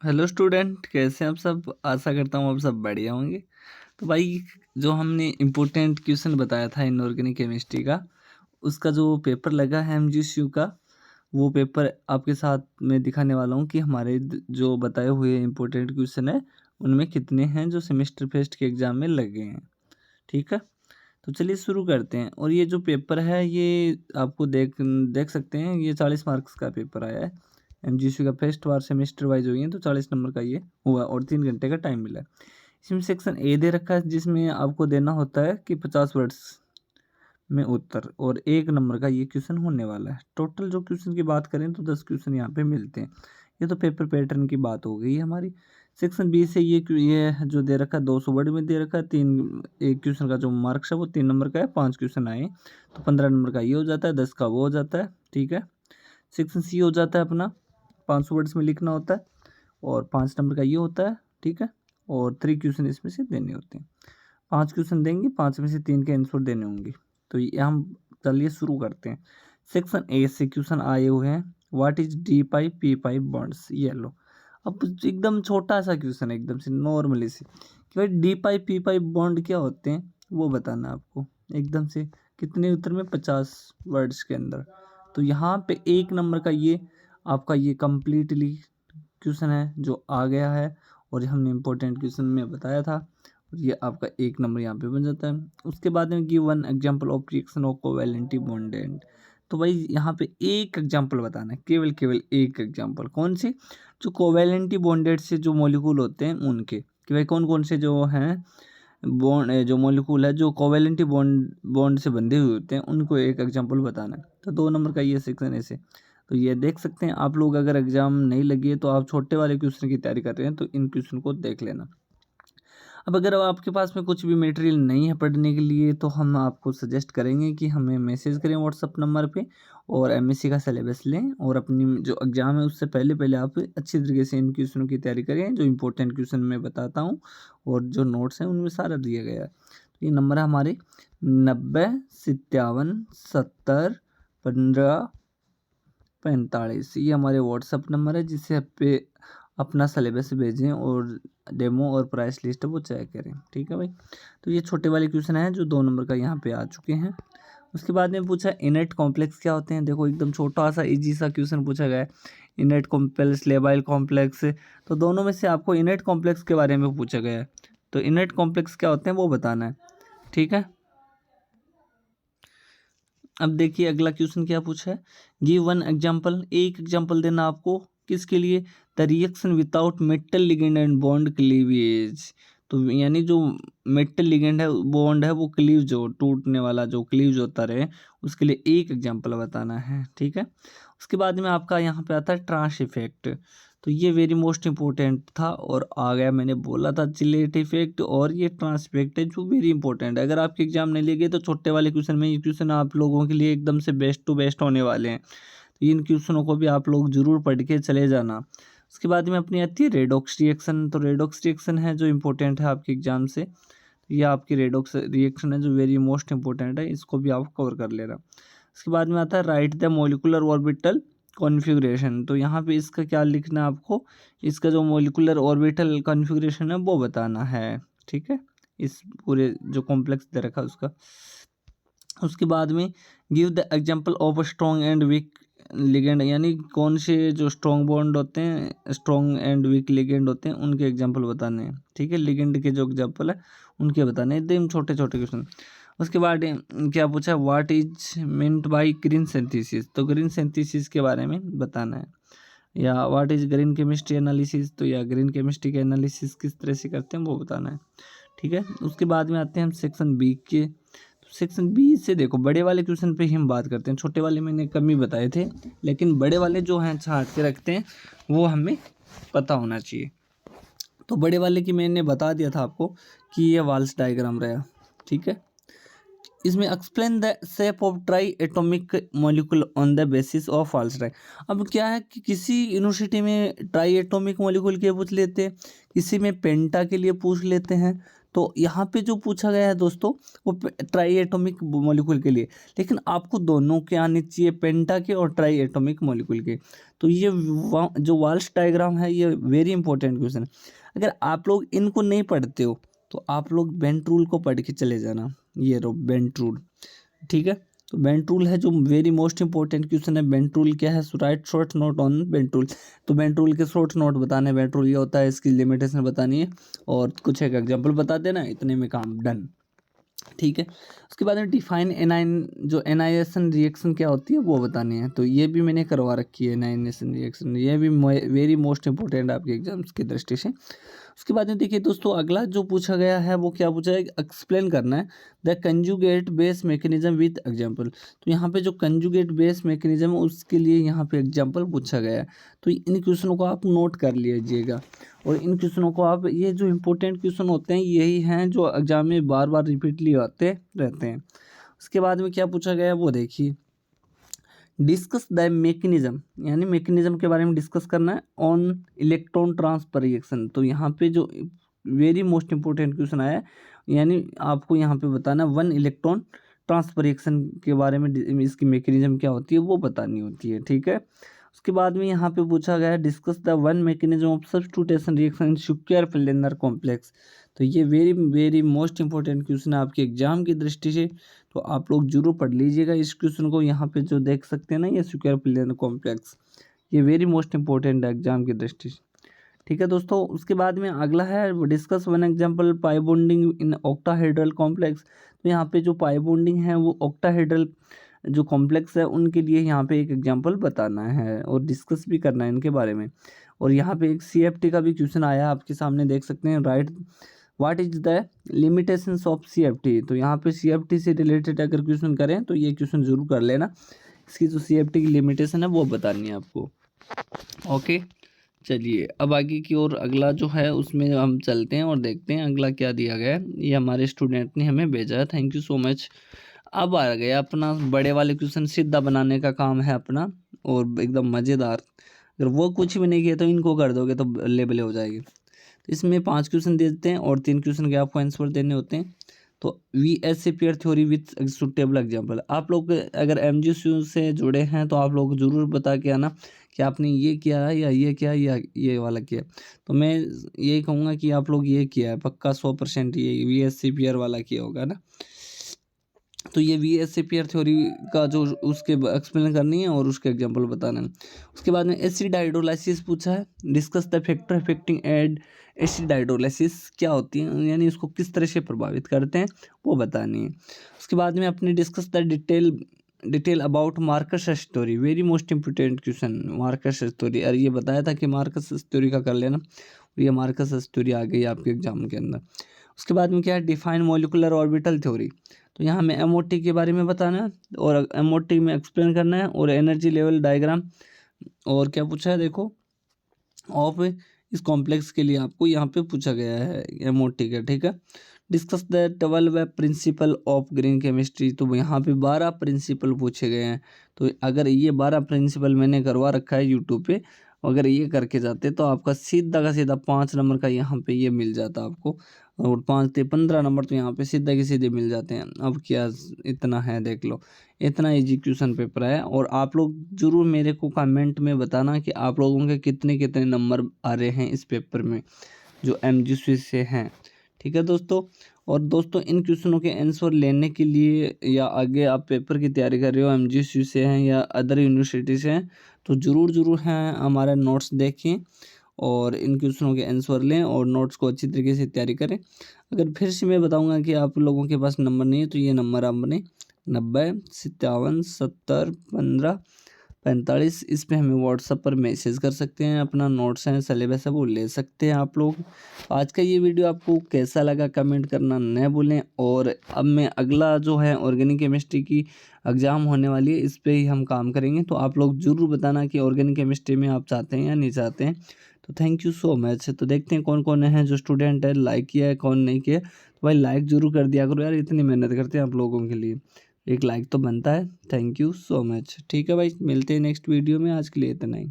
Hello student, कैसे हैं आप सब। आशा करता हूँ आप सब बढ़िया होंगे। तो भाई, जो हमने इम्पोर्टेंट क्वेश्चन बताया था इनऑर्गेनिक केमिस्ट्री का, उसका जो पेपर लगा है एमजीसीयू का, वो पेपर आपके साथ में दिखाने वाला हूँ कि हमारे जो बताए हुए इम्पोर्टेंट क्वेश्चन है उनमें कितने हैं जो सेमेस्टर फर्स्ट के एग्ज़ाम में लगे हैं। ठीक है, तो चलिए शुरू करते हैं। और ये जो पेपर है ये आपको देख देख सकते हैं, ये 40 मार्क्स का पेपर आया है। एमजीसी का फर्स्ट बार सेमेस्टर वाइज हुई है, तो 40 नंबर का ये हुआ और 3 घंटे का टाइम मिला है। इसमें सेक्शन ए दे रखा है जिसमें आपको देना होता है कि 50 वर्ड्स में उत्तर, और 1 नंबर का ये क्वेश्चन होने वाला है। टोटल जो क्वेश्चन की बात करें तो 10 क्वेश्चन यहाँ पे मिलते हैं। ये तो पेपर पैटर्न की बात हो गई हमारी। सेक्शन बी से ये जो दे रखा है 200 वर्ड में दे रखा है। एक क्वेश्चन का जो मार्क्स है वो 3 नंबर का है। 5 क्वेश्चन आए तो 15 नंबर का ये हो जाता है, 10 का वो हो जाता है। ठीक है, सेक्शन सी हो जाता है अपना 500 वर्ड्स में लिखना होता है और 5 नंबर का ये होता है। ठीक है, और 3 क्वेश्चन इसमें से देने होते हैं। 5 क्वेश्चन देंगे, 5 में से 3 के आंसर देने होंगे। तो ये हम चलिए शुरू करते हैं। सेक्शन ए से क्वेश्चन आए हुए हैं। What is D pipe P pipe bonds, ये लो। अब एकदम छोटा सा क्वेश्चन है, एकदम से नॉर्मली से, कि भाई D pipe P pipe bond क्या होते हैं वो बताना है आपको। एकदम से कितने उत्तर में, 50 वर्ड्स के अंदर। तो यहाँ पे 1 नंबर का ये आपका ये कंप्लीटली क्वेश्चन है जो आ गया है, और ये हमने इम्पोर्टेंट क्वेश्चन में बताया था, और ये आपका 1 नंबर यहाँ पे बन जाता है। उसके बाद में give one example of reaction of covalent bond. तो भाई यहाँ पे एक एग्जांपल बताना है, केवल केवल एक एग्जांपल। कौन सी? जो कोवैलेंटी बॉन्डेड से जो मॉलिक्यूल होते हैं उनके, कि भाई कौन कौन से जो हैं बॉन्ड, जो मॉलिक्यूल है जो कोवैलेंटी बॉन्ड से बंधे हुए होते हैं, उनको एक एग्जांपल बताना है। तो 2 नंबर का ये सेक्शन ऐसे। तो ये देख सकते हैं आप लोग, अगर एग्जाम नहीं लगी है तो आप छोटे वाले क्वेश्चन की तैयारी कर रहे हैं तो इन क्वेश्चन को देख लेना। अब अगर आपके पास में कुछ भी मटेरियल नहीं है पढ़ने के लिए, तो हम आपको सजेस्ट करेंगे कि हमें मैसेज करें व्हाट्सअप नंबर पे, और एमएससी का सिलेबस लें, और अपनी जो एग्ज़ाम है उससे पहले पहले आप अच्छी तरीके से इन क्वेश्चनों की तैयारी करें जो इंपॉर्टेंट क्वेश्चन मैं बताता हूँ, और जो नोट्स हैं उनमें सारा दिया गया है। तो ये नंबर है हमारे 90 57 70 15 45। ये हमारे व्हाट्सअप नंबर है जिससे आप पे अपना सिलेबस भेजें और डेमो और प्राइस लिस्ट है वो चेक करें। ठीक है भाई, तो ये छोटे वाले क्वेश्चन हैं जो 2 नंबर का यहाँ पे आ चुके हैं। उसके बाद में पूछा इनर्ट कॉम्प्लेक्स क्या होते हैं। देखो एकदम छोटा सा इजी सा क्वेश्चन पूछा गया है, इनर्ट कॉम्प्लेक्स लेबाइल कॉम्प्लेक्स। तो दोनों में से आपको इनर्ट कॉम्प्लेक्स के बारे में पूछा गया है, तो इनर्ट कॉम्प्लेक्स क्या होते हैं वो बताना है। ठीक है, अब देखिए अगला क्वेश्चन क्या पूछा है। गिव वन एग्जांपल, एक एग्जांपल देना आपको। किसके लिए? The reaction without metal ligand and bond cleavage. तो यानी जो मेटल लिगेंड है, बॉन्ड है, वो क्लीव, जो टूटने वाला जो क्लीव होता रहे, उसके लिए एक एग्जांपल बताना है। ठीक है, उसके बाद में आपका यहाँ पे आता है ट्रांस इफेक्ट। तो ये वेरी मोस्ट इंपॉर्टेंट था और आ गया, मैंने बोला था चिलेट इफेक्ट, और ये ट्रांस इफेक्ट है जो वेरी इंपॉर्टेंट है। अगर आपके एग्जाम नहीं लिए गए तो छोटे वाले क्वेश्चन में ये क्वेश्चन आप लोगों के लिए एकदम से बेस्ट टू बेस्ट होने वाले हैं। तो इन क्वेश्चनों को भी आप लोग जरूर पढ़ के चले जाना। उसके बाद में अपनी आती है रेडॉक्स रिएक्शन। तो रेडॉक्स रिएक्शन है जो इंपॉर्टेंट है आपके एग्जाम से। तो ये आपकी रेडॉक्स रिएक्शन है जो वेरी मोस्ट इंपॉर्टेंट है, इसको भी आप कवर कर लेना। उसके बाद में आता है right the molecular orbital configuration. तो यहाँ पे इसका क्या लिखना है आपको, इसका जो मॉलिक्यूलर ऑर्बिटल कॉन्फ़िगरेशन है वो बताना है। ठीक है, इस पूरे जो कॉम्प्लेक्स दे रखा है उसका। उसके बाद में give the example of strong and week ligand, यानी कौन से जो स्ट्रॉन्ग बॉन्ड होते हैं, स्ट्रॉन्ग एंड वीक लिगेंड होते हैं, उनके एग्जांपल बताने हैं। ठीक है, लिगेंड के जो एग्जांपल है उनके बताने हैं, एकदम छोटे छोटे क्वेश्चन। उसके बाद क्या पूछा, what is meant by green synthesis. तो ग्रीन सिंथेसिस के बारे में बताना है। या what is green chemistry analysis, तो या ग्रीन केमिस्ट्री के एनालिसिस किस तरह से करते हैं वो बताना है। ठीक है, उसके बाद में आते हैं हम सेक्शन बी के। सेक्शन बी से देखो बड़े वाले क्वेश्चन पे ही हम बात करते हैं, छोटे वाले मैंने कम ही बताए थे, लेकिन बड़े वाले जो हैं छाट के रखते हैं वो हमें पता होना चाहिए। तो बड़े वाले की मैंने बता दिया था आपको कि ये वाल्स डायग्राम रहा। ठीक है, इसमें explain the shape of triatomic molecule on the basis of Walsh dia. अब क्या है कि किसी यूनिवर्सिटी में ट्राई एटॉमिक मॉलिक्यूल के पूछ लेते हैं, किसी में पेंटा के लिए पूछ लेते हैं। तो यहाँ पे जो पूछा गया है दोस्तों वो ट्राई एटॉमिक मॉलिक्यूल के लिए, लेकिन आपको दोनों के आने चाहिए, पेंटा के और ट्राई एटॉमिक मॉलिक्यूल के। तो ये जो वाल्स डायग्राम है ये वेरी इंपॉर्टेंट क्वेश्चन है। अगर आप लोग इनको नहीं पढ़ते हो तो आप लोग बेंट रूल को पढ़ के चले जाना, ये रो बेंट रूल, ठीक है। तो बेंट रूल है जो वेरी मोस्ट इंपॉर्टेंट क्वेश्चन है। बेंट रूल क्या है? Right short note on bent rule. तो बेंट रूल के शॉर्ट नोट बताने, बेंट रूल ये होता है, इसकी लिमिटेशन बतानी है और कुछ एक एग्जांपल बता देना, इतने में काम डन, ठीक है। उसके बाद में डिफाइन एनाइन, जो एनाइनेशन रिएक्शन क्या होती है वो बतानी है। तो ये भी मैंने करवा रखी है, एनाइनेशन रिएक्शन, ये भी वेरी मोस्ट इंपॉर्टेंट आपके एग्जाम्स की दृष्टि से। उसके बाद में देखिए दोस्तों, अगला जो पूछा गया है वो क्या पूछा है? एक्सप्लेन करना है the conjugate base mechanism with example. तो यहाँ पे जो कंजुगेट बेस मैकेनिज्म है उसके लिए यहाँ पे एग्जांपल पूछा गया है। तो इन क्वेश्चनों को आप नोट कर लीजिएगा और इन क्वेश्चनों को आप, ये जो इंपॉर्टेंट क्वेश्चन होते हैं यही हैं जो एग्जाम में बार बार रिपीटली आते रहते हैं। उसके बाद में क्या पूछा गया है वो देखिए, डिस्कस द मैकेनिज्म, यानी मैकेनिज्म के बारे में डिस्कस करना है ऑन इलेक्ट्रॉन ट्रांसफर रिएक्शन। तो यहाँ पे जो वेरी मोस्ट इंपॉर्टेंट क्वेश्चन आया है, यानी आपको यहाँ पे बताना वन इलेक्ट्रॉन ट्रांसफर रिएक्शन के बारे में, इसकी मैकेनिज्म क्या होती है वो बतानी होती है, ठीक है। उसके बाद में यहाँ पे पूछा गया है discuss the one mechanism of substitution reaction in square planar complex. तो ये very very most important question है आपके एग्जाम की दृष्टि से। तो आप लोग जरूर पढ़ लीजिएगा इस क्वेश्चन को। यहाँ पे जो देख सकते हैं ना, ये स्क्वायर फिलेनर कॉम्प्लेक्स, ये वेरी मोस्ट इंपॉर्टेंट है एग्जाम की दृष्टि से, ठीक है दोस्तों। उसके बाद में अगला है discuss one example pi bonding in octahedral complex. तो यहाँ पे जो पाई बॉन्डिंग है वो ऑक्टाहेड्रल जो कॉम्प्लेक्स है उनके लिए यहाँ पे एक एग्जांपल बताना है और डिस्कस भी करना है इनके बारे में। और यहाँ पे एक CFT का भी क्वेश्चन आया, आपके सामने देख सकते हैं, right what is the limitations of CFT। तो यहाँ पे CFT से रिलेटेड अगर क्वेश्चन करें तो ये क्वेश्चन जरूर कर लेना, इसकी जो CFT की लिमिटेशन है वो बतानी है आपको, ओके। चलिए अब आगे की ओर अगला जो है उसमें हम चलते हैं और देखते हैं अगला क्या दिया गया है। ये हमारे स्टूडेंट ने हमें भेजा है, थैंक यू सो मच। अब आ गया अपना बड़े वाले क्वेश्चन, सीधा बनाने का काम है अपना और एकदम मज़ेदार। अगर वो कुछ भी नहीं किया तो इनको कर दोगे तो लेबल हो जाएगी। तो इसमें 5 क्वेश्चन दे देते हैं और 3 क्वेश्चन के आपको आंसर देने होते हैं। तो VS pair theory with suitable example, आप लोग अगर MGQ से जुड़े हैं तो आप लोग ज़रूर बता के आना कि आपने ये किया है या ये किया या ये वाला किया। तो मैं यही कहूँगा कि आप लोग ये किया है पक्का 100%, ये VS पेयर वाला किया होगा ना। तो ये VS पेयर थ्योरी का जो उसके एक्सप्लेन करनी है और उसके एग्जांपल बताना है। उसके बाद में एसिड हाइड्रोलाइसिस पूछा है, discuss the factor affecting acid hydrolysis क्या होती है, यानी उसको किस तरह से प्रभावित करते हैं वो बतानी है। उसके बाद में अपने discuss the detail about Marcus story, very most important question, Marcus story. अरे ये बताया था कि मार्कस स्टोरी का कर लेना, ये मार्कस स्टोरी आ गई आपके एग्जाम के अंदर। उसके बाद में क्या है, डिफाइन मॉलिकुलर ऑर्बिटल थ्योरी। तो यहाँ हमें MOT के बारे में बताना है और MOT में एक्सप्लेन करना है और एनर्जी लेवल डायग्राम। और क्या पूछा है देखो, ऑफ इस कॉम्प्लेक्स के लिए आपको यहाँ पे पूछा गया है MOT का, ठीक है। Discuss the 12 principle of green chemistry. तो यहाँ पे 12 प्रिंसिपल पूछे गए हैं। तो अगर ये 12 प्रिंसिपल मैंने करवा रखा है यूट्यूब पे, अगर ये करके जाते तो आपका सीधा का सीधा 5 नंबर का यहाँ पे ये मिल जाता आपको, और 5 से 15 नंबर तो यहाँ पे सीधा के सीधे मिल जाते हैं। अब क्या इतना है, देख लो इतना इजी क्वेश्चन पेपर है। और आप लोग जरूर मेरे को कमेंट में बताना कि आप लोगों के कितने कितने नंबर आ रहे हैं इस पेपर में जो MGQ से हैं, ठीक है दोस्तों। और दोस्तों इन क्वेश्चनों के आंसर लेने के लिए या आगे आप पेपर की तैयारी कर रहे हो MGQ से हैं या अदर यूनिवर्सिटी से हैं, तो ज़रूर हैं हमारा नोट्स देखें और इन क्वेश्चनों के आंसर लें और नोट्स को अच्छी तरीके से तैयारी करें। अगर फिर से मैं बताऊंगा कि आप लोगों के पास नंबर नहीं है तो ये नंबर आपने 90 57 70 15 45 इस पे हमें व्हाट्सएप पर मैसेज कर सकते हैं, अपना नोट्स हैं सिलेबस है वो ले सकते हैं आप लोग। आज का ये वीडियो आपको कैसा लगा कमेंट करना न भूलें। और अब मैं अगला जो है ऑर्गेनिक केमिस्ट्री की एग्ज़ाम होने वाली है, इस पे ही हम काम करेंगे। तो आप लोग ज़रूर बताना कि ऑर्गेनिक केमिस्ट्री में आप चाहते हैं या नहीं चाहते हैं। तो थैंक यू सो मच। तो देखते हैं कौन कौन है जो स्टूडेंट है लाइक किया है कौन नहीं किया। तो भाई लाइक ज़रूर कर दिया करो यार, इतनी मेहनत करते हैं आप लोगों के लिए, एक लाइक तो बनता है। Thank you so much. ठीक है भाई, मिलते हैं नेक्स्ट वीडियो में, आज के लिए इतना ही।